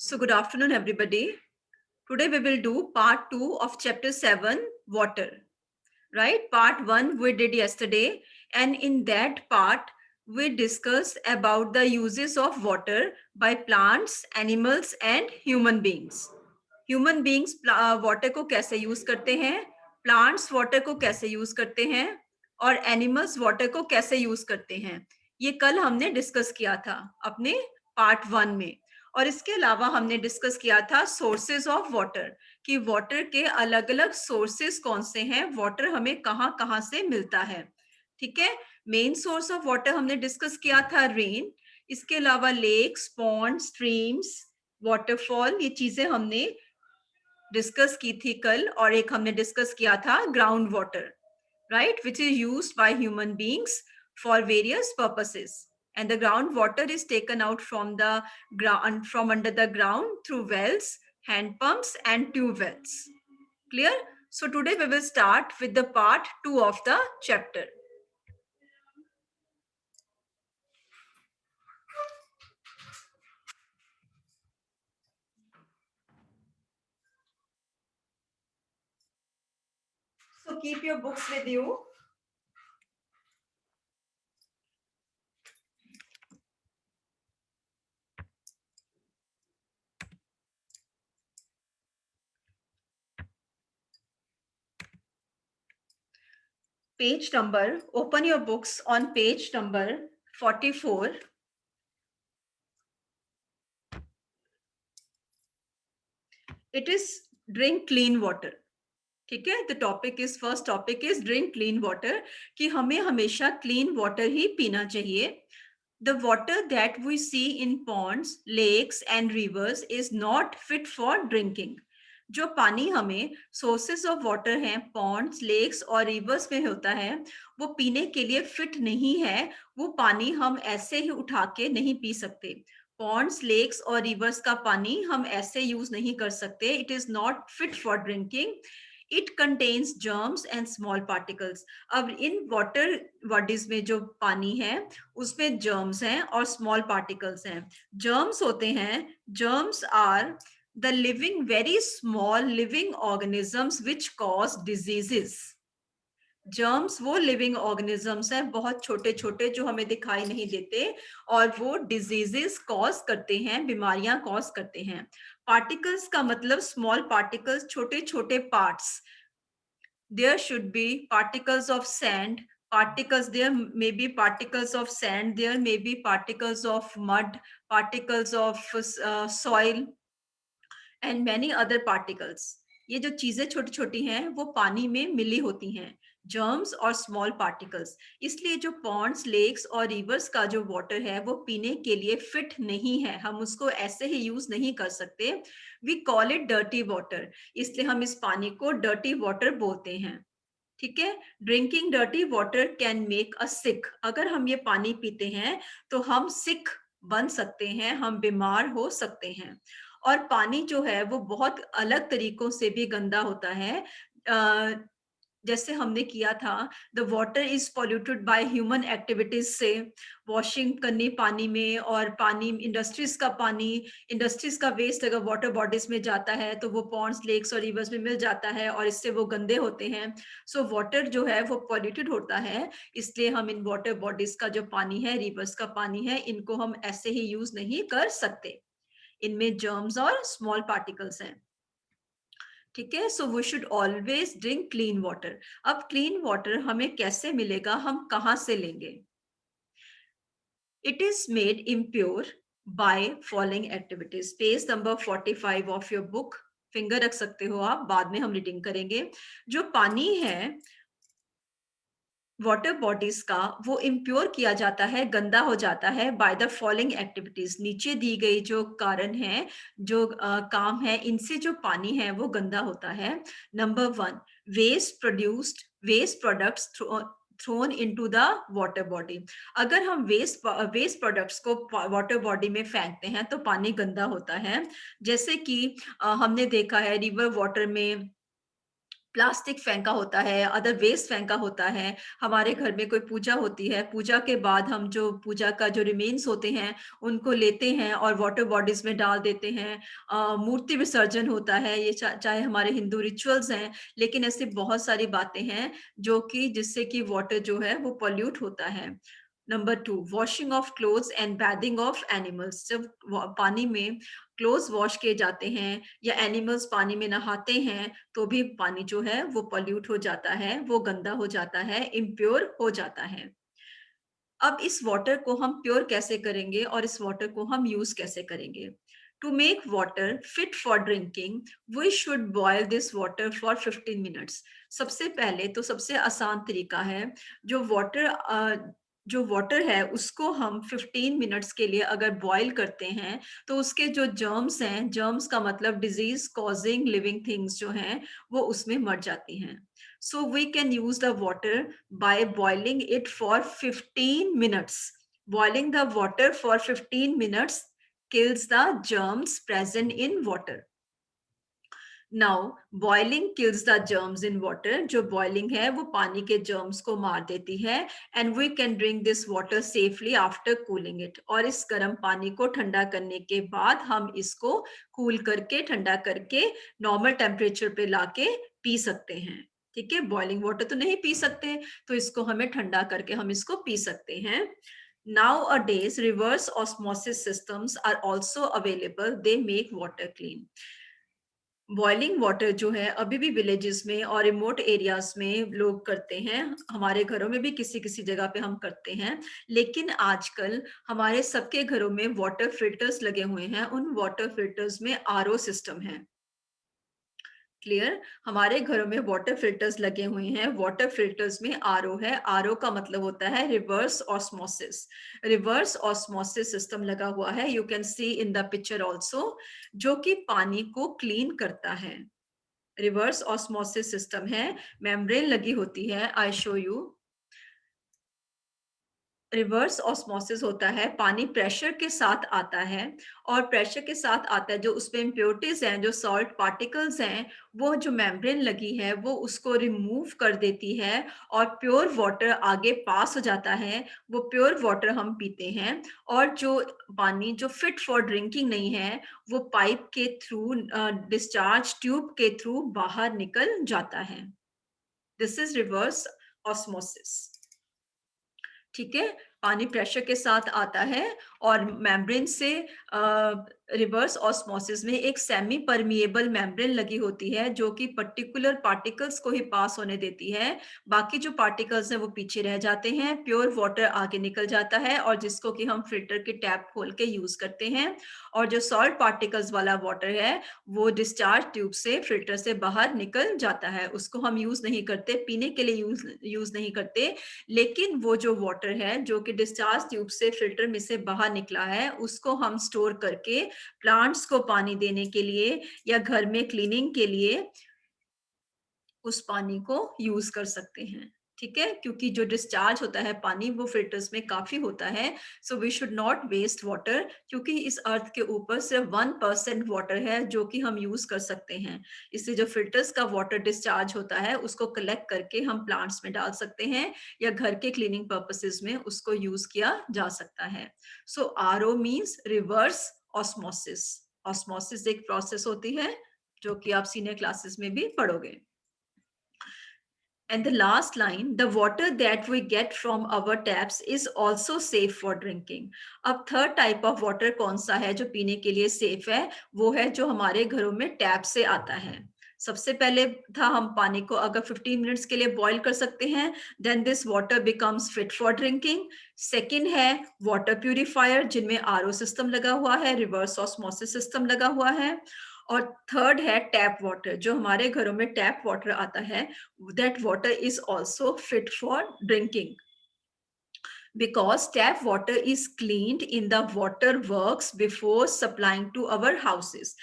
So, good afternoon, everybody. Today we will do part 2 of chapter 7, water. Right? Part 1 we did yesterday, and in that part we discussed about the uses of water by plants, animals, and human beings. Human beings water को कैसे use करते हैं, plants water को कैसे use करते हैं, और animals water को कैसे यूज करते हैं. ये कल हमने डिस्कस किया था अपने पार्ट 1 में. और इसके अलावा हमने डिस्कस किया था सोर्सेज ऑफ वाटर, कि वाटर के अलग अलग सोर्सेज कौन से हैं, वाटर हमें कहाँ कहाँ से मिलता है. ठीक है. मेन सोर्स ऑफ वाटर हमने डिस्कस किया था रेन. इसके अलावा लेक्स, पॉन्ड, स्ट्रीम्स, वाटरफॉल, ये चीजें हमने डिस्कस की थी कल. और एक हमने डिस्कस किया था ground water, right, which is used by human beings for various purposes. And the groundwater is taken out from the ground, from under the ground, through wells, hand pumps, and tube wells. Clear? So today we will start with the part 2 of the chapter. So keep your books with you. Page number, open your books on page number 44. It is drink clean water. ठीक है. The topic is, first topic is drink clean water, कि हमें हमेशा clean water ही पीना चाहिए. The water that we see in ponds, lakes and rivers is not fit for drinking. जो पानी हमें सोर्सेस ऑफ वाटर हैं, पॉन्ड्स, लेक्स और रिवर्स में होता है, वो पीने के लिए फिट नहीं है. वो पानी हम ऐसे ही उठा के नहीं पी सकते. पॉन्ड्स, लेक्स और रिवर्स का पानी हम ऐसे यूज नहीं कर सकते. It is not fit for drinking. It contains germs and small particles. अब इन वाटर बॉडीज में जो पानी है उसमें जर्म्स हैं और स्मॉल पार्टिकल्स हैं. जर्म्स होते हैं, germs are the living, very small living organisms which cause diseases. Germs वो लिविंग ऑर्गेनिजम्स हैं, बहुत छोटे छोटे, जो हमें दिखाई नहीं देते, और वो डिजीजेस कॉज करते हैं, बीमारियां कॉज करते हैं. पार्टिकल्स का मतलब स्मॉल पार्टिकल्स, छोटे छोटे parts. There should be particles of sand, particles, there may be particles of sand, there may be particles of mud, particles of soil, and many other particles. ये जो चीजें छोटी छोटी हैं वो पानी में मिली होती हैं, जर्म्स और स्मॉल पार्टिकल्स. इसलिए जो पॉन्ड्स, लेक्स और रिवर्स का जो वाटर है वो पीने के लिए फिट नहीं है. हम उसको ऐसे ही यूज नहीं कर सकते. We call it dirty water, इसलिए हम इस पानी को डर्टी वाटर बोलते हैं. ठीक है. Drinking dirty water can make a sick. अगर हम ये पानी पीते हैं तो हम सिक बन सकते हैं, हम बीमार हो सकते हैं. और पानी जो है वो बहुत अलग तरीकों से भी गंदा होता है. जैसे हमने किया था, the water is polluted by human activities से. वॉशिंग करनी पानी में, और पानी, इंडस्ट्रीज का पानी, इंडस्ट्रीज का वेस्ट अगर वाटर बॉडीज में जाता है तो वो पॉन्ड्स, लेक्स और रिवर्स में मिल जाता है, और इससे वो गंदे होते हैं. सो वाटर जो है वो पॉल्यूटेड होता है. इसलिए हम इन वाटर बॉडीज का जो पानी है, रिवर्स का पानी है, इनको हम ऐसे ही यूज नहीं कर सकते. इनमें जर्म्स और स्मॉल पार्टिकल्स हैं. ठीक है. So we should always drink clean water. अब क्लीन वाटर हमें कैसे मिलेगा, हम कहाँ से लेंगे? It is made impure by following activities. Page number 45 of your book. Finger रख सकते हो आप, बाद में हम रीडिंग करेंगे. जो पानी है वाटर बॉडीज का, वो इम्प्योर किया जाता है, गंदा हो जाता है, बाय द फॉलोइंग एक्टिविटीज. नीचे दी गई जो कारण है, जो काम है, इनसे जो पानी है वो गंदा होता है. Number 1, waste products thrown into the water body. अगर हम वेस्ट प्रोडक्ट्स को वाटर बॉडी में फेंकते हैं तो पानी गंदा होता है. जैसे कि हमने देखा है रिवर वाटर में प्लास्टिक फेंका होता है, अदर वेस्ट फेंका होता है। हमारे घर में कोई पूजा होती है, पूजा के बाद हम जो पूजा का जो रिमेन्स होते हैं, उनको लेते हैं और वाटर बॉडीज़ में डाल देते हैं। मूर्ति विसर्जन होता है, ये चाहे हमारे हिंदू रिचुअल्स हैं, लेकिन ऐसी बहुत सारी बातें हैं, जो कि जिससे कि वाटर जो है वो पॉल्यूट होता है। Number 2, washing of clothes and bathing of animals. जब पानी में क्लोथ्स वॉश किए जाते हैं या एनिमल्स पानी में नहाते हैं, तो भी पानी जो है वो पॉल्यूट हो जाता है, वो गंदा हो जाता है, इम्प्योर हो जाता है। अब इस वाटर को हम प्योर कैसे करेंगे और इस वाटर को हम यूज कैसे करेंगे? To make water fit for drinking, we should boil this water for 15 minutes. सबसे पहले तो सबसे आसान तरीका है, जो वाटर है उसको हम 15 मिनट्स के लिए अगर बॉयल करते हैं, तो उसके जो जर्म्स हैं, जर्म्स का मतलब डिजीज कॉजिंग लिविंग थिंग्स जो हैं, वो उसमें मर जाती हैं। So we can use the water by boiling it for 15 minutes. Boiling the water for 15 minutes kills the germs present in water. Now, boiling kills the germs in water. जो boiling है वो पानी के germs को मार देती है, and we can drink this water safely after cooling it. और इस गर्म पानी को ठंडा करने के बाद हम इसको cool करके, ठंडा करके normal temperature पे लाके पी सकते हैं। ठीक है, बॉइलिंग वाटर तो नहीं पी सकते, तो इसको हमें ठंडा करके हम इसको पी सकते हैं। Nowadays, reverse osmosis systems are also available. They make water clean. Boiling water जो है अभी भी विलेजेस में और रिमोट एरियाज में लोग करते हैं, हमारे घरों में भी किसी किसी जगह पे हम करते हैं, लेकिन आजकल हमारे सबके घरों में वाटर फिल्टर्स लगे हुए हैं। उन वाटर फिल्टर्स में आरओ सिस्टम है। क्लियर? हमारे घरों में वाटर फिल्टर्स लगे हुए हैं, वाटर फिल्टर्स में आरओ है। आरओ का मतलब होता है reverse osmosis. Reverse osmosis system लगा हुआ है, you can see in the picture also, जो कि पानी को क्लीन करता है। रिवर्स ऑस्मोसिस सिस्टम है, मेम्ब्रेन लगी होती है। I show you. Reverse osmosis होता है, पानी प्रेशर के साथ आता है, और प्रेशर के साथ आता है, जो उसमें इम्प्योरिटीज हैं, जो सॉल्ट पार्टिकल्स हैं, वो जो मेम्ब्रेन लगी है वो उसको रिमूव कर देती है, और प्योर वाटर आगे पास हो जाता है। वो प्योर वाटर हम पीते हैं, और जो पानी जो फिट फॉर ड्रिंकिंग नहीं है, वो पाइप के थ्रू, डिस्चार्ज ट्यूब के थ्रू बाहर निकल जाता है। This is reverse osmosis. ठीक है, पानी प्रेशर के साथ आता है, और मेम्ब्रेन से रिवर्स ऑस्मोसिस में एक सेमी परमिएबल मेम्ब्रेन लगी होती है, जो कि पर्टिकुलर पार्टिकल्स को ही पास होने देती है। बाकी जो पार्टिकल्स हैं वो पीछे रह जाते हैं, प्योर वाटर आगे निकल जाता है, और जिसको कि हम फिल्टर की टैप खोल के यूज करते हैं। और जो सॉल्ट पार्टिकल्स वाला वाटर है, वो डिस्चार्ज ट्यूब से, फिल्टर से बाहर निकल जाता है। उसको हम यूज नहीं करते, पीने के लिए यूज नहीं करते, लेकिन वो जो वाटर है जो कि डिस्चार्ज ट्यूब से, फिल्टर में से बाहर निकला है, उसको हम स्टोर करके प्लांट्स को पानी देने के लिए या घर में क्लीनिंग के लिए उस पानी को यूज कर सकते हैं। ठीक है, क्योंकि जो डिस्चार्ज होता है पानी वो फिल्टर्स में काफी होता है। So we should not waste water, क्योंकि इस अर्थ के ऊपर सिर्फ 1% वाटर है जो कि हम यूज कर सकते हैं। इसलिए जो फिल्टर्स का वाटर डिस्चार्ज होता है उसको कलेक्ट करके हम प्लांट्स में डाल सकते हैं, या घर के क्लीनिंग पर्पसेस में उसको यूज किया जा सकता है। So RO means reverse osmosis. Osmosis एक प्रोसेस होती है जो कि आप सीनियर क्लासेस में भी पढ़ोगे। And the last line, the water that we get from our taps is also safe for drinking. अब थर्ड टाइप ऑफ वाटर कौन सा है जो पीने के लिए सेफ है? वो है जो हमारे घरों में टैप से आता है। सबसे पहले था, हम पानी को अगर 15 मिनट्स के लिए बॉईल कर सकते हैं, then this water becomes fit for drinking. Second है वाटर प्यूरिफायर, जिनमें आरओ सिस्टम लगा हुआ है, रिवर्स ऑस्मोसिस सिस्टम लगा हुआ है। और थर्ड है टैप वाटर, जो हमारे घरों में टैप वाटर आता है, that water is also fit for drinking, because tap water is cleaned in the water works before supplying to our houses.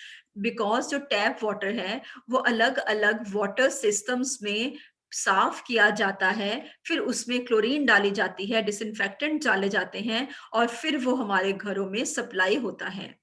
Because जो टैप वाटर है वो अलग अलग वाटर सिस्टम्स में साफ किया जाता है, फिर उसमें क्लोरीन डाली जाती है, डिसइंफेक्टेंट डाले जाते हैं, और फिर वो हमारे घरों में सप्लाई होता है।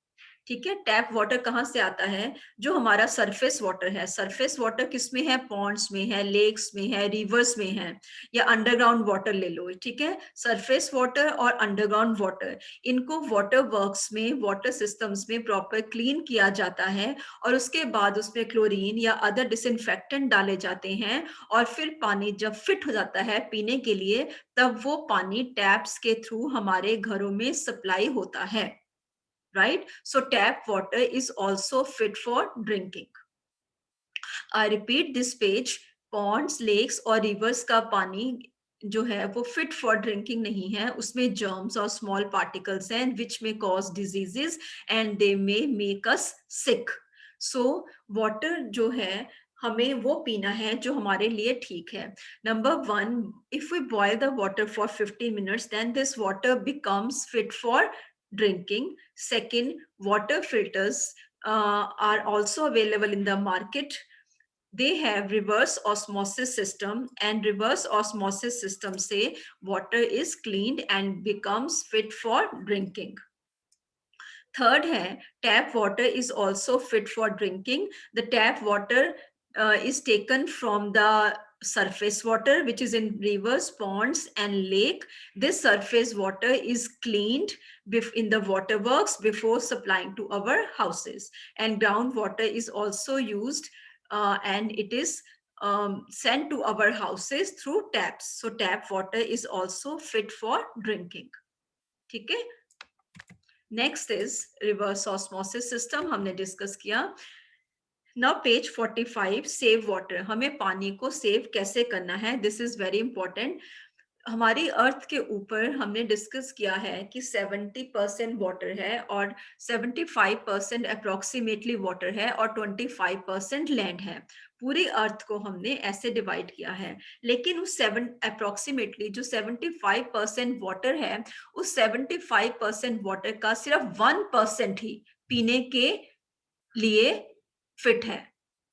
ठीक है, टैप वाटर कहाँ से आता है? जो हमारा सरफेस वाटर है, सरफेस वाटर किसमें है? पॉन्ड्स में है, लेक्स में है, रिवर्स में है, या अंडरग्राउंड वाटर ले लो। ठीक है, सरफेस वाटर और अंडरग्राउंड वाटर, इनको वाटर वर्क्स में, वाटर सिस्टम्स में प्रॉपर क्लीन किया जाता है और उसके बाद उसमें क्लोरीन या अदर डिसइंफेक्टेंट डाले जाते हैं और फिर पानी जब फिट हो जाता है पीने के लिए, तब वो पानी टैप्स के थ्रू हमारे घरों में सप्लाई होता है। Right? So tap water is also fit for drinking. I repeat this page, ponds, lakes और rivers का पानी जो है वो fit for drinking नहीं है, उसमें germs और small particles हैं which may cause diseases and they may make us sick. So water जो है हमें वो पीना है जो हमारे लिए ठीक है. Number one, if we boil the water for 15 minutes, then this water becomes fit for drinking. Second, water filters are also available in the market. They have reverse osmosis system, and reverse osmosis system say water is cleaned and becomes fit for drinking. Third है, tap water is also fit for drinking. The tap water is taken from the surface water, which is in rivers, ponds, and lake. This surface water is cleaned in the waterworks before supplying to our houses. And groundwater is also used, and it is sent to our houses through taps. So tap water is also fit for drinking. ठीक है? Next is reverse osmosis system, हमने discuss किया. Now page 45, save water. हमें पानी को save कैसे करना है? This is very important. हमारी अर्थ के ऊपर हमने डिस्कस किया है कि 70% वाटर है और 75% अप्रोक्सीमेटली वाटर है और 25% लैंड है. पूरी अर्थ को हमने ऐसे डिवाइड किया है, लेकिन उस अप्रोक्सीमेटली जो 75% वाटर है, उस 75% वाटर का सिर्फ 1% ही पीने के लिए फिट है.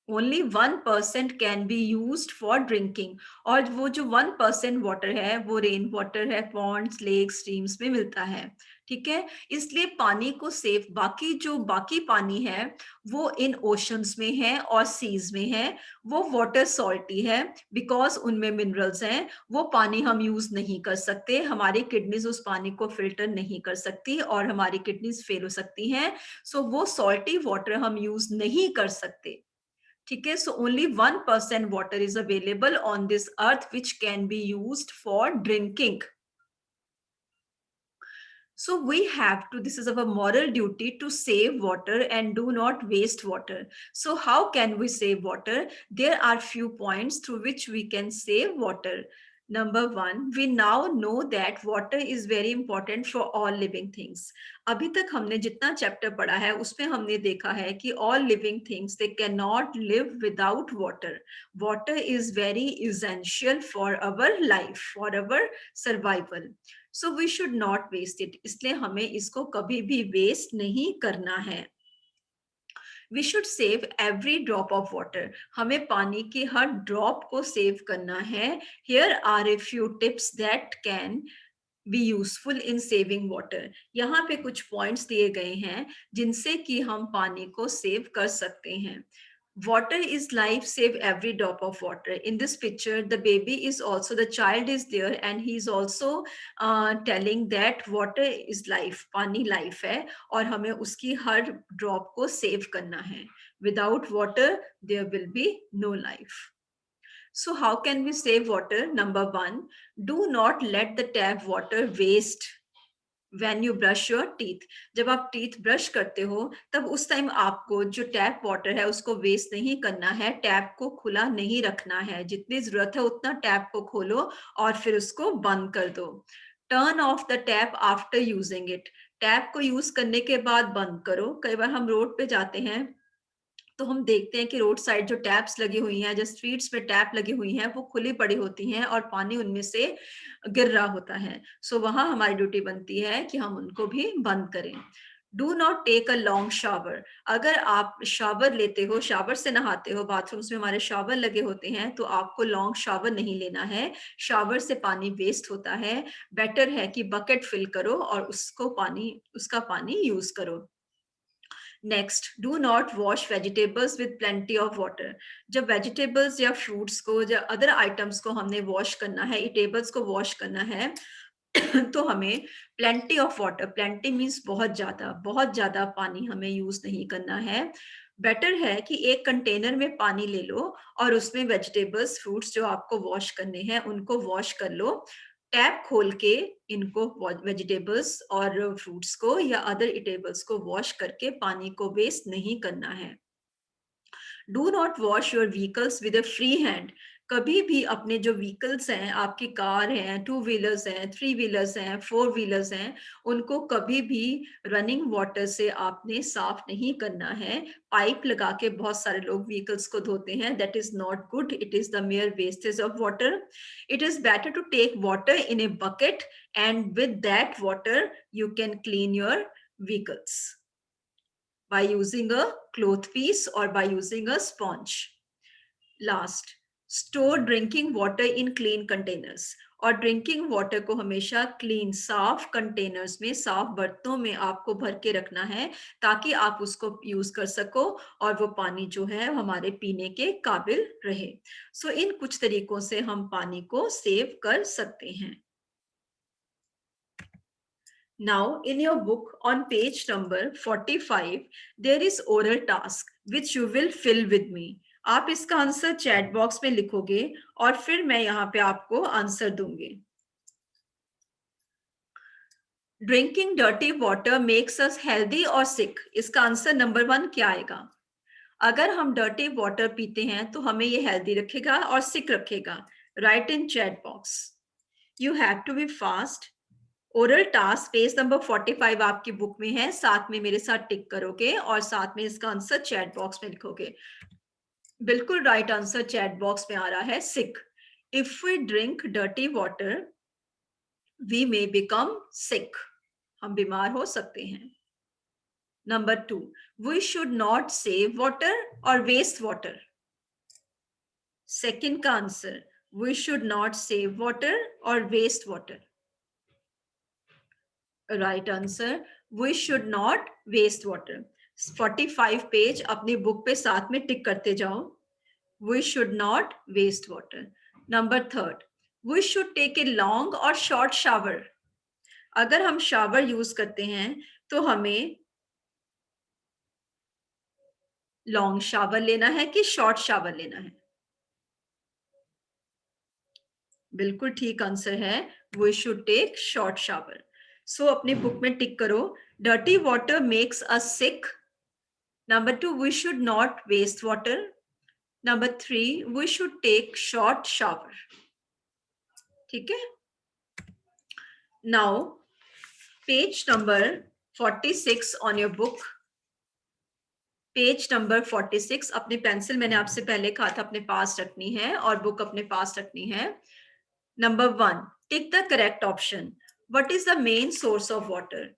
Only 1% can be used for drinking. और वो जो 1% वाटर है वो रेन वाटर है, पॉन्ड्स, लेक, स्ट्रीम्स में मिलता है. ठीक है, इसलिए पानी को सेव, बाकी पानी है वो इन ओशंस में है और सीज में है, वो वाटर सॉल्टी है बिकॉज उनमें मिनरल्स हैं. वो पानी हम यूज नहीं कर सकते, हमारी किडनीज उस पानी को फिल्टर नहीं कर सकती और हमारी किडनीज फेल हो सकती हैं. सो वो सॉल्टी वाटर हम यूज नहीं कर सकते. ठीक है, so only 1% water is available on this earth which can be used for drinking. So we have to, this is our moral duty to save water and do not waste water. So how can we save water? There are few points through which we can save water. Number one, we now know that water is very important for all living things. अभी तक हमने जितना chapter पढ़ा है उसमें हमने देखा है कि all living things they cannot live without water. Water is very essential for our life, for our survival. So we should not waste it. इसलिए हमें इसको कभी भी waste नहीं करना है. We should save every drop of water. हमें पानी की हर ड्रॉप को सेव करना है. Here are a few tips that can be useful in saving water. यहाँ पे कुछ पॉइंट्स दिए गए हैं जिनसे कि हम पानी को सेव कर सकते हैं. Water is life, save every drop of water. In this picture, the baby is also, the child is there and he is also telling that water is life, पानी life है और हमें उसकी हर drop को save करना है. Without water, there will be no life. So how can we save water? Number one, do not let the tap water waste. When you brush your teeth, जब आप टीथ ब्रश करते हो तब उस time आपको जो टैप वाटर है उसको वेस्ट नहीं करना है, टैप को खुला नहीं रखना है. जितनी जरूरत है उतना टैप को खोलो और फिर उसको बंद कर दो. Turn off the tap after using it. Tap को यूज करने के बाद बंद करो. कई बार हम रोड पे जाते हैं तो हम देखते हैं कि रोड साइड जो टैप्स लगी हुई हैं, जो स्ट्रीट्स पे टैप लगी हुई हैं, वो खुली पड़ी होती हैं और पानी उनमें से गिर रहा होता है. सो वहां हमारी ड्यूटी बनती है कि हम उनको भी बंद करें. Do not take a long shower. अगर आप शावर लेते हो, शावर से नहाते हो, बाथरूम्स में हमारे शावर लगे होते हैं, तो आपको लॉन्ग शावर नहीं लेना है. शावर से पानी वेस्ट होता है. बेटर है कि बकेट फिल करो और उसका पानी यूज करो. Next, do not wash vegetables with plenty of water. जब वेजिटेबल्स या फ्रूट्स को या अदर आइटम्स को हमने वॉश करना है, ईटेबल्स को वॉश करना है, तो हमें plenty of water, plenty means बहुत ज्यादा पानी हमें यूज नहीं करना है। बेटर है कि एक कंटेनर में पानी ले लो और उसमें वेजिटेबल्स फ्रूट्स जो आपको वॉश करने हैं उनको वॉश कर लो। टैप खोल के इनको वेजिटेबल्स और फ्रूट्स को या अदर इटेबल्स को वॉश करके पानी को वेस्ट नहीं करना है। Do not wash your vehicles with a free hand. कभी भी अपने जो व्हीकल्स हैं, आपकी कार हैं, 2 व्हीलर्स हैं, 3 व्हीलर्स हैं, 4 व्हीलर्स हैं, उनको कभी भी रनिंग वाटर से आपने साफ नहीं करना है। पाइप लगा के बहुत सारे लोग व्हीकल्स को धोते हैं, that is not good, it is the major wastage of water. It is better to take water in a bucket and with that water you can clean your vehicles by using a cloth piece or by using a sponge. Last, store drinking water in clean containers. और drinking water को हमेशा clean, साफ containers में, साफ बर्तनों में आपको भर के रखना है ताकि आप उसको यूज कर सको और वो पानी जो है हमारे पीने के काबिल रहे। सो इन कुछ तरीकों से हम पानी को सेव कर सकते हैं। Now, in your book on page number 45, there is oral task which you will fill with me. आप इसका आंसर चैट बॉक्स में लिखोगे और फिर मैं यहाँ पे आपको आंसर दूंगी। Drinking dirty water makes us healthy और सिक। इसका आंसर नंबर 1 क्या आएगा? अगर हम डर्टी वाटर पीते हैं तो हमें ये हेल्दी रखेगा और सिक रखेगा। Write in chat box. You have to be fast. Oral task page number 45 आपकी बुक में है, साथ में मेरे साथ टिक करोगे और साथ में इसका आंसर चैट बॉक्स में लिखोगे। बिल्कुल राइट आंसर चैट बॉक्स में आ रहा है, sick. If we drink dirty water we may become sick. हम बीमार हो सकते हैं। Number 2, we should not save water और वेस्ट वाटर। सेकंड का answer, we should not save water और waste water. Right answer, we should not waste water. 45 page अपनी book पे साथ में टिक करते जाओ। We should not waste water. Number 3, we should take a long और short shower. अगर हम शावर यूज करते हैं तो हमें लॉन्ग शावर लेना है कि शॉर्ट शावर लेना है? बिल्कुल ठीक आंसर है, we should take short shower. So अपनी बुक में टिक करो, dirty water makes us sick. Number 2, we should not waste water. Number 3, we should take short shower. ठीक है? Now, page number 46 on your book. Page number 46, अपनी pencil मैंने आपसे पहले कहा था अपने पास रखनी है और बुक अपने पास रखनी है। Number 1, tick the correct option. What is the main source of water?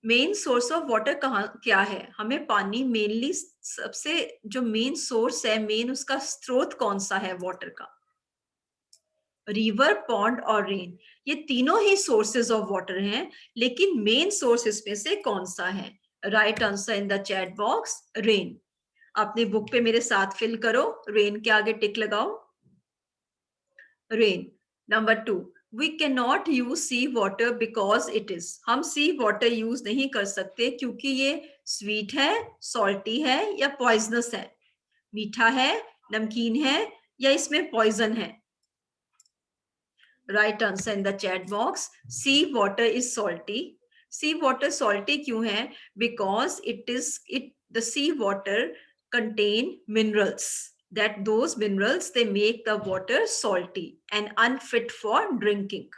Main source of water कहाँ क्या है? हमें पानी मेनली, सबसे जो मेन सोर्स है, मेन उसका स्रोत कौन सा है वाटर का? रिवर, पॉन्ड और रेन, ये तीनों ही सोर्सेज ऑफ वाटर हैं, लेकिन मेन सोर्स इसमें से कौन सा है? Write answer in the chat box, rain. अपने बुक पे मेरे साथ फिल करो, रेन के आगे टिक लगाओ, rain. Number 2, we can not use sea water because it is. हम सी वाटर यूज नहीं कर सकते क्योंकि ये स्वीट है, सॉल्टी है या पॉइजनस है। मीठा है, नमकीन है या इसमें पॉइजन है? Write answer in the chat box, sea water is salty. Sea water salty क्यों है? Because it the sea water contain minerals, that those minerals they make the water salty and unfit for drinking.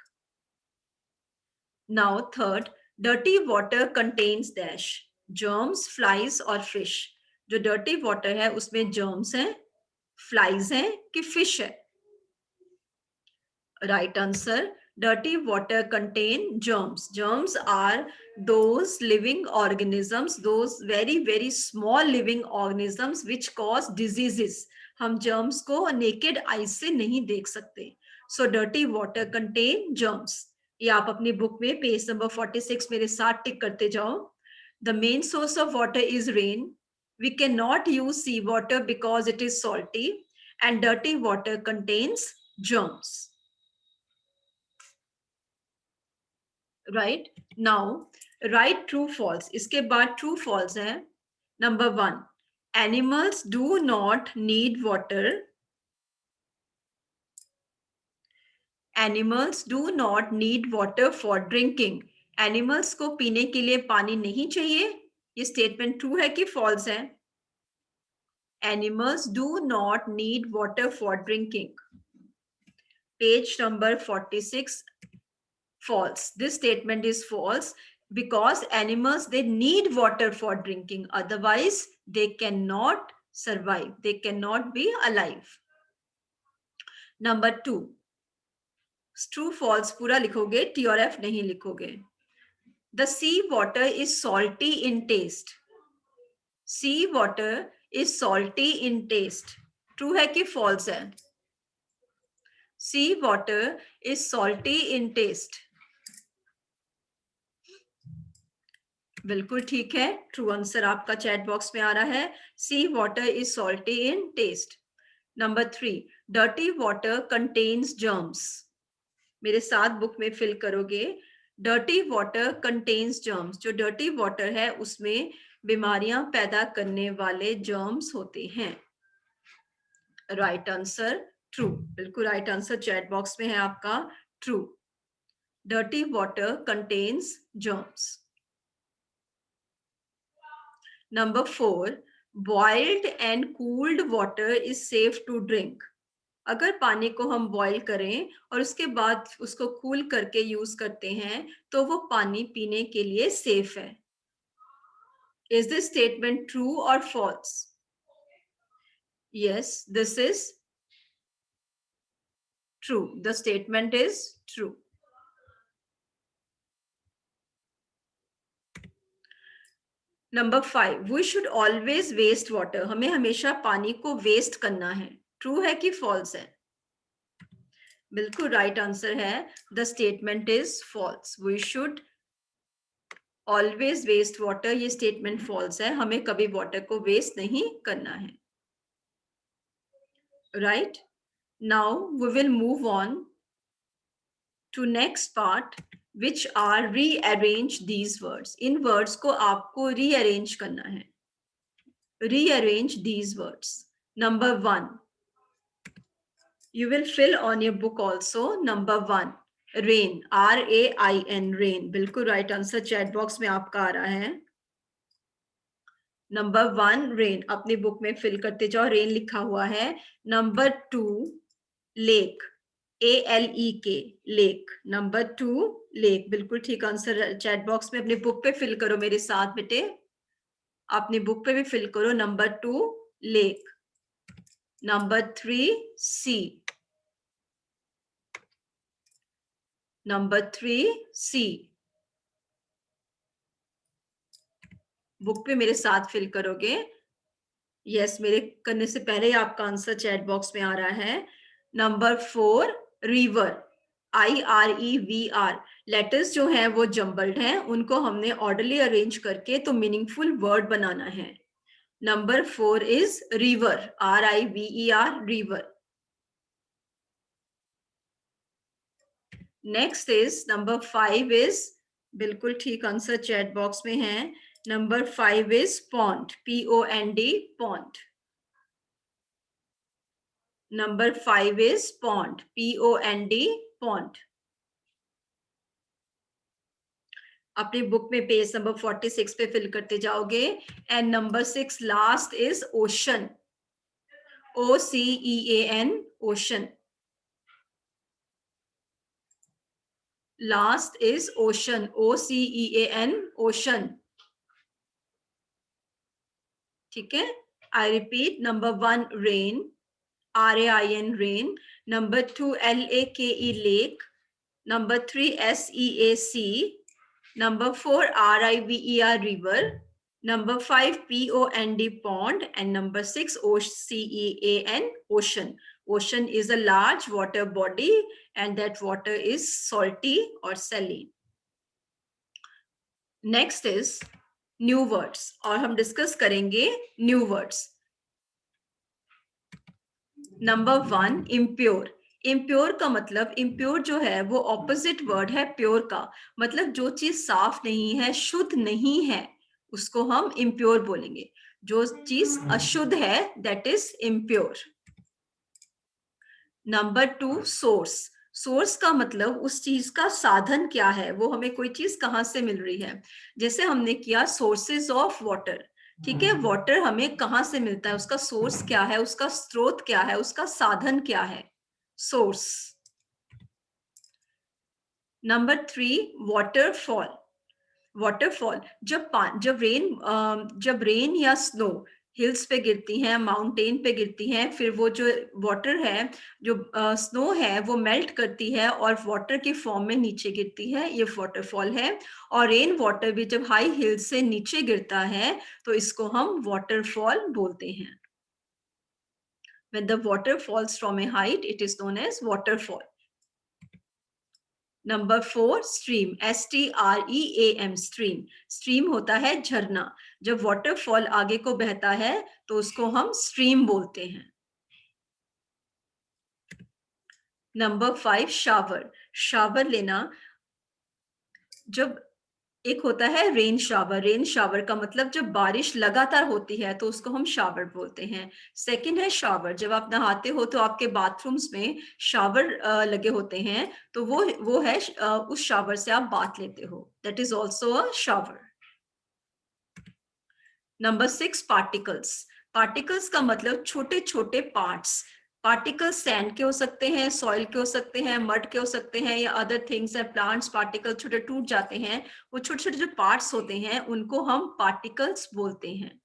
Now third, dirty water contains dash, germs, flies और fish। जो dirty water है उसमें germs हैं, flies हैं कि fish है? Right answer, dirty water contain germs. Germs are those living organisms, those very small living organisms which cause diseases. हम germs को naked eye से नहीं देख सकते। So dirty water contain germs. ये आप अपनी बुक में पेज नंबर 46 मेरे साथ टिक करते जाओ। The main source of water is rain. We cannot use seawater because it is salty, and dirty water contains germs. Right? Now, write true false. इसके बाद true false है. Number 1, animals do not need water. Animals do not need water for drinking. Animals को पीने के लिए पानी नहीं चाहिए. ये statement true है कि false है? Animals do not need water for drinking. Page number 46, false. This statement is false because animals, they need water for drinking. Otherwise, they cannot survive. They cannot be alive. Number 2, true false पूरा लिखोगे, T और F नहीं लिखोगे. The sea water is salty in taste. Sea water is salty in taste. True है कि false है? Sea water is salty in taste. बिल्कुल ठीक है. ट्रू आंसर आपका चैट बॉक्स में आ रहा है. Sea water is salty in taste. Number 3, dirty water contains germs. मेरे साथ बुक में फिल करोगे. Dirty water contains germs. जो डर्टी वाटर है उसमें बीमारियां पैदा करने वाले जर्म्स होते हैं. Right answer true. बिल्कुल राइट आंसर चैट बॉक्स में है आपका. True. Dirty water contains germs. Number 4, boiled and cooled water is safe to drink. अगर पानी को हम बॉयल करें और उसके बाद उसको कूल करके यूज करते हैं तो वो पानी पीने के लिए सेफ है. Is this statement true or false? Yes, this is true. The statement is true. Number 5, we should always waste water. हमें हमेशा पानी को वेस्ट करना है. ट्रू है कि फॉल्स है? बिल्कुल राइट आंसर है. The statement is false. We should always waste water. ये स्टेटमेंट फॉल्स है. हमें कभी वाटर को वेस्ट नहीं करना है. Right? Now we will move on to next part, which are rearrange these words. इन words को आपको rearrange करना है. Rearrange these words. Number 1, you will fill on your book also. Number 1, rain. R-A-I-N, rain. बिल्कुल right answer chat box में आपका आ रहा है. Number 1, rain. अपनी बुक में fill करते जाओ. rain लिखा हुआ है. Number 2, lake. A-L-E-K, lake. Number 2, lake. बिल्कुल ठीक आंसर चैट बॉक्स में. अपने बुक पे फिल करो मेरे साथ बेटे. अपनी बुक पे भी फिल करो. Number 2, lake. Number 3, sea. Number 3, sea. Book पे मेरे साथ फिल करोगे. यस, मेरे करने से पहले ही आपका आंसर चैट बॉक्स में आ रहा है. Number 4, river. IREVR. लेटर्स जो हैं वो जम्बल्ड हैं. उनको हमने ऑर्डरली अरेंज करके तो मीनिंगफुल वर्ड बनाना है. Number 4 is river. R-I-V-E-R, river. Next is number 5 is, बिल्कुल ठीक आंसर चैट बॉक्स में है. Number 5 is pond. P-O-N-D, pond. Number 5 is pond. P-O-N-D, pond. अपनी बुक में पेज नंबर 46 पे फिल करते जाओगे. And number 6 last is ocean. O-C-E-A-N, ocean. Last is ocean. O-C-E-A-N, ocean. ठीक है? I repeat. Number 1, rain. R-A-I-N, rain. Number 2, L-A-K-E, lake. Number 3, S-E-A-C. Number 4, R-I-V-E-R, river. Number 5, P-O-N-D, pond. And number 6, O-C-E-A-N, ocean. Ocean is a large water body and that water is salty or saline. Next is new words, और हम discuss करेंगे new words. Number 1, impure. Impure का मतलब, impure जो है वो opposite word है pure का, मतलब जो चीज साफ नहीं है, शुद्ध नहीं है, उसको हम इम्प्योर बोलेंगे। जो चीज अशुद्ध है that is impure. Number 2, source. Source का मतलब उस चीज का साधन क्या है, वो हमें कोई चीज कहाँ से मिल रही है। जैसे हमने किया सोर्सेज ऑफ वाटर, ठीक है, वाटर हमें कहाँ से मिलता है, उसका सोर्स क्या है, उसका स्रोत क्या है, उसका साधन क्या है, सोर्स। Number 3, waterfall. वाटरफॉल, जब रेन या स्नो हिल्स पे गिरती हैं, माउंटेन पे गिरती हैं, फिर वो जो वाटर है, जो स्नो है, वो मेल्ट करती है और वाटर के फॉर्म में नीचे गिरती है, ये वाटरफॉल है। और रेन वाटर भी जब हाई हिल से नीचे गिरता है तो इसको हम वाटरफॉल बोलते हैं। When the water falls from a height, it is known as waterfall. Number 4, stream. STREAM, stream. Stream होता है झरना। जब वाटरफॉल आगे को बहता है तो उसको हम स्ट्रीम बोलते हैं। Number 5, shower. शावर लेना, जब एक होता है रेन शावर। रेन शावर का मतलब जब बारिश लगातार होती है तो उसको हम शावर बोलते हैं। सेकंड है शावर, जब आप नहाते हो तो आपके बाथरूम्स में शावर लगे होते हैं, तो वो है उस शावर से आप बाथ लेते हो, that is also a shower. Number 6, particles. Particles का मतलब छोटे छोटे पार्ट्स। पार्टिकल्स सैंड के हो सकते हैं, सॉइल के हो सकते हैं, मड के हो सकते हैं, या अदर थिंग्स है, प्लांट्स पार्टिकल छोटे टूट जाते हैं, वो छोटे छोटे जो पार्ट्स होते हैं उनको हम पार्टिकल्स बोलते हैं।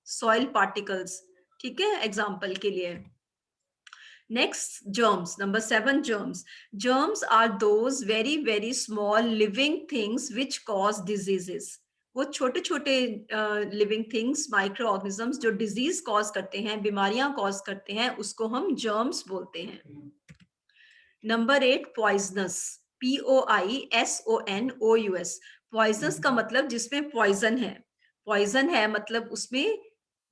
सॉइल पार्टिकल्स, ठीक है, एग्जाम्पल के लिए। Next, germs. Number 7, germs. Germs are those very very small living things which cause diseases. वो छोटे छोटे लिविंग थिंग्स, माइक्रो ऑर्गेनिजम्स जो डिजीज कॉज करते हैं, बीमारियां कॉज करते हैं, उसको हम जर्म्स बोलते हैं। Number 8, poisonous. POISONOUS। पॉइजनस का मतलब जिसमें पॉइजन है। पॉइजन है मतलब उसमें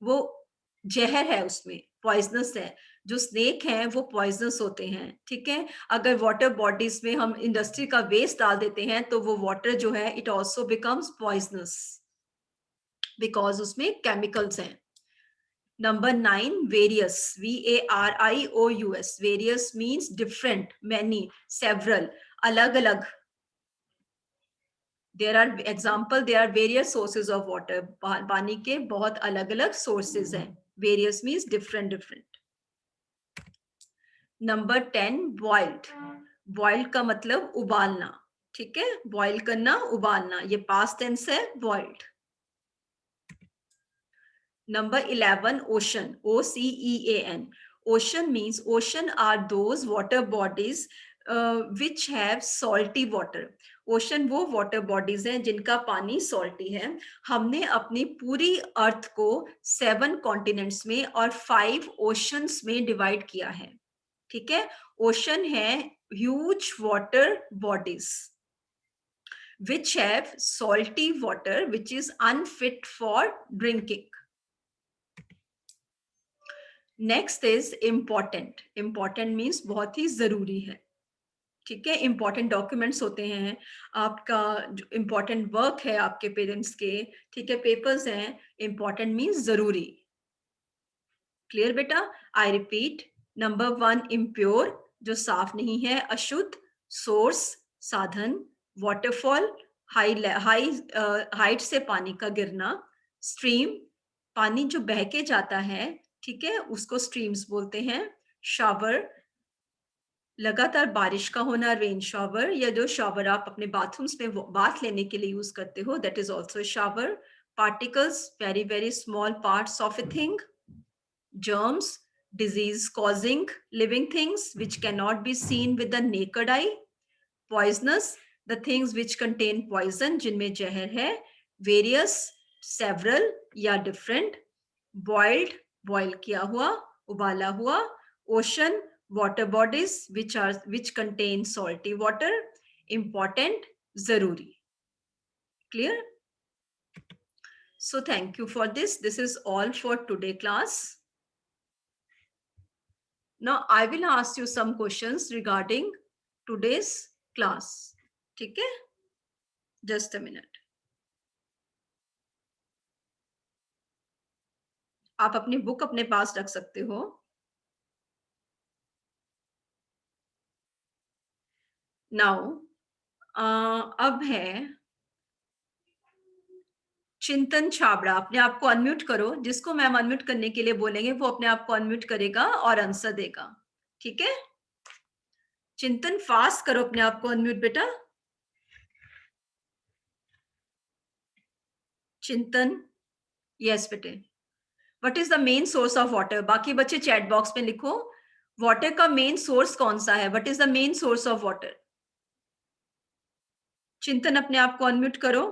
वो जहर है, उसमें पॉइजनस है। जो स्नेक हैं वो पॉइजनस होते हैं, ठीक है। अगर वाटर बॉडीज में हम इंडस्ट्री का वेस्ट डाल देते हैं तो वो वाटर जो है it also becomes poisonous, because उसमें केमिकल्स हैं। Number 9, various. VARIOUS। Various means different, many, several, अलग अलग। There are various sources of water. पानी के बहुत अलग अलग सोर्सेज हैं। Various means different different. Number 10, boiled. Boiled का मतलब उबालना, ठीक है, बॉइल करना, उबालना, ये पास्ट टेंस है, boiled. Number 11, ocean. OCEAN. Ocean means, ocean are those water bodies which have salty water. Ocean वो वाटर बॉडीज हैं जिनका पानी सॉल्टी है। हमने अपनी पूरी अर्थ को 7 कॉन्टिनेंट्स में और 5 ओशंस में डिवाइड किया है, ठीक है। ओशन है huge water bodies which have salty water which is unfit for drinking. Next is important. Important means बहुत ही जरूरी है, ठीक है। इम्पॉर्टेंट डॉक्यूमेंट्स होते हैं, आपका जो इम्पॉर्टेंट वर्क है आपके पेरेंट्स के, ठीक है, पेपर्स हैं। इम्पॉर्टेंट मीन्स जरूरी। क्लियर बेटा? आई रिपीट, नंबर 1, इम्प्योर, जो साफ नहीं है, अशुद्ध। सोर्स, साधन। वाटरफॉल, हाइट से पानी का गिरना। स्ट्रीम, पानी जो बह के जाता है, ठीक है, उसको स्ट्रीम्स बोलते हैं। शावर, लगातार बारिश का होना, रेन शावर, या जो शावर आप अपने बाथरूम्स में बाथ लेने के लिए यूज करते हो, that is also shower. Particles, very very small parts of a thing. Germs, disease causing living things which cannot be seen with the naked eye. Poisonous, the things which contain poison, जिनमें जहर है। Various, several या different. Boiled, boil किया हुआ, उबाला हुआ। Ocean, water bodies which contain salty water. Important, जरूरी। Clear? So thank you for this. This is all for today class. Now I will ask you some questions regarding today's class. ठीक है? Just a minute. आप अपनी book अपने पास रख सकते हो. Now अब है चिंतन छाबड़ा. अपने आप को अनम्यूट करो. जिसको मैम अनम्यूट करने के लिए बोलेंगे वो अपने आप को अनम्यूट करेगा और आंसर देगा. ठीक है? चिंतन फास्ट करो अपने आप को अनम्यूट बेटा. चिंतन, यस बेटे. What is the main source of water? बाकी बच्चे चैट बॉक्स में लिखो वाटर का मेन सोर्स कौन सा है. What is the main source of water? चिंतन अपने आप को अनम्यूट करो.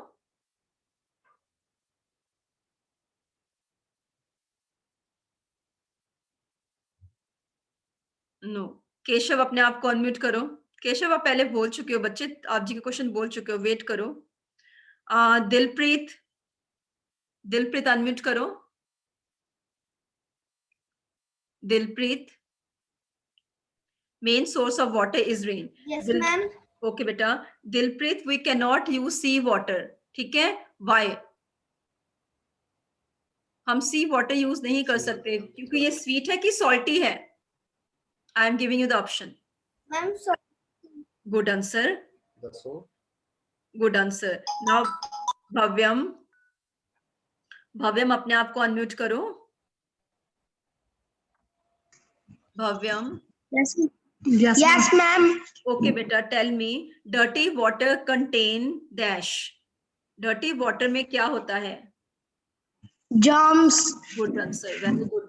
नो. केशव अपने आप को अनम्यूट करो. केशव आप पहले बोल चुके हो बच्चे, आप जी के क्वेश्चन बोल चुके हो. वेट करो. दिलप्रीत, दिलप्रीत अनम्यूट करो. Dilpreet, main source of water is rain. Yes, ma'am. Okay बेटा. Dilpreet, we can not use sea water. ठीक है? वाई? हम सी वाटर यूज नहीं कर सकते क्योंकि ये स्वीट है कि सॉल्टी है. I am giving you the option. Ma'am, so good answer. That's all. Good answer. Now Bhavyam, Bhavyam अपने आप को अनम्यूट करो. भव्यम. yes, ma'am. ओके बेटा. Tell me, dirty water contain dash. Dirty water में क्या होता है? Germs. Good answer. Very good